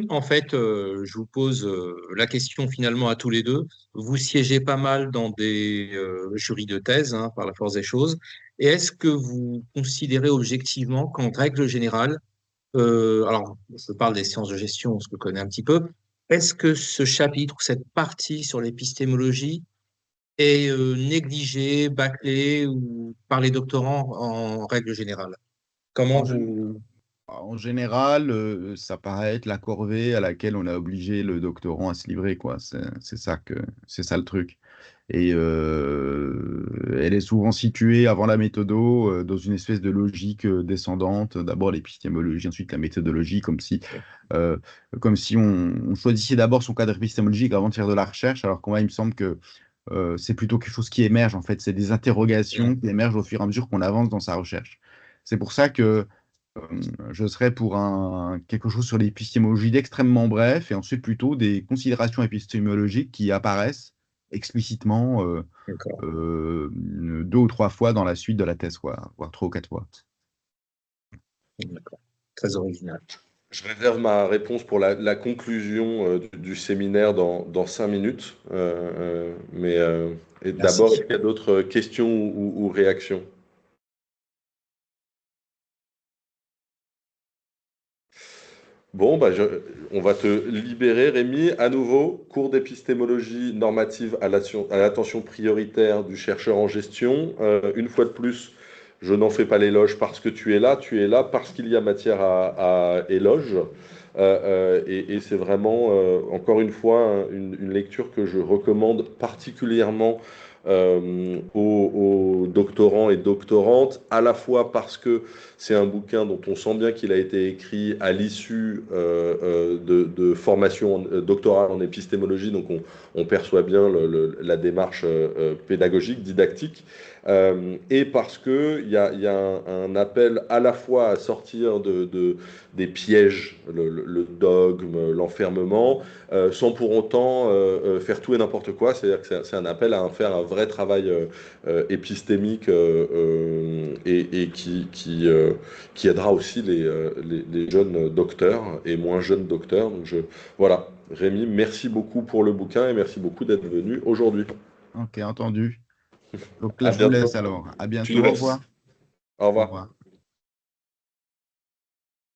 en fait, je vous pose la question finalement à tous les deux. Vous siégez pas mal dans des jurys de thèse, hein, par la force des choses. Et est-ce que vous considérez objectivement qu'en règle générale, alors je parle des sciences de gestion, ce que je connais un petit peu, est-ce que ce chapitre, cette partie sur l'épistémologie est négligée, bâclée ou par les doctorants en règle générale? Comment En, gé- vous... En général, ça paraît être la corvée à laquelle on a obligé le doctorant à se livrer, quoi. C'est ça le truc. Et elle est souvent située avant la méthodo, dans une espèce de logique descendante. D'abord l'épistémologie, ensuite la méthodologie, euh, comme si on choisissait d'abord son cadre épistémologique avant de faire de la recherche, alors que moi, il me semble que c'est plutôt quelque chose qui émerge, en fait. C'est des interrogations qui émergent au fur et à mesure qu'on avance dans sa recherche. C'est pour ça que je serais pour quelque chose sur l'épistémologie d'extrêmement bref, et ensuite plutôt des considérations épistémologiques qui apparaissent explicitement D'accord, 2 ou 3 fois dans la suite de la thèse, quoi, voire 3 ou 4 fois. d'accord. Très original. Je réserve ma réponse pour la conclusion du séminaire dans 5 minutes. Et d'abord, Merci. est-ce qu'il y a d'autres questions ou réactions? Bon, on va te libérer, Rémi. À nouveau, cours d'épistémologie normative à l'attention prioritaire du chercheur en gestion. Une fois de plus, je n'en fais pas l'éloge parce que tu es là parce qu'il y a matière à éloge. Et c'est vraiment, encore une fois, hein, une lecture que je recommande particulièrement aux doctorants et doctorantes, à la fois parce que c'est un bouquin dont on sent bien qu'il a été écrit à l'issue de formation doctorale en épistémologie, donc on perçoit bien la démarche pédagogique, didactique, et parce qu'il y a un appel à la fois à sortir des pièges, le dogme, l'enfermement, sans pour autant faire tout et n'importe quoi. C'est-à-dire que c'est un appel à faire un vrai travail épistémique et qui aidera aussi les jeunes docteurs et moins jeunes docteurs. Donc voilà, Rémi, merci beaucoup pour le bouquin et merci beaucoup d'être venu aujourd'hui. Ok, entendu. Donc là, À je vous bientôt. laisse alors. À Tu bientôt. nous Au laisses. revoir. Au Au revoir. revoir.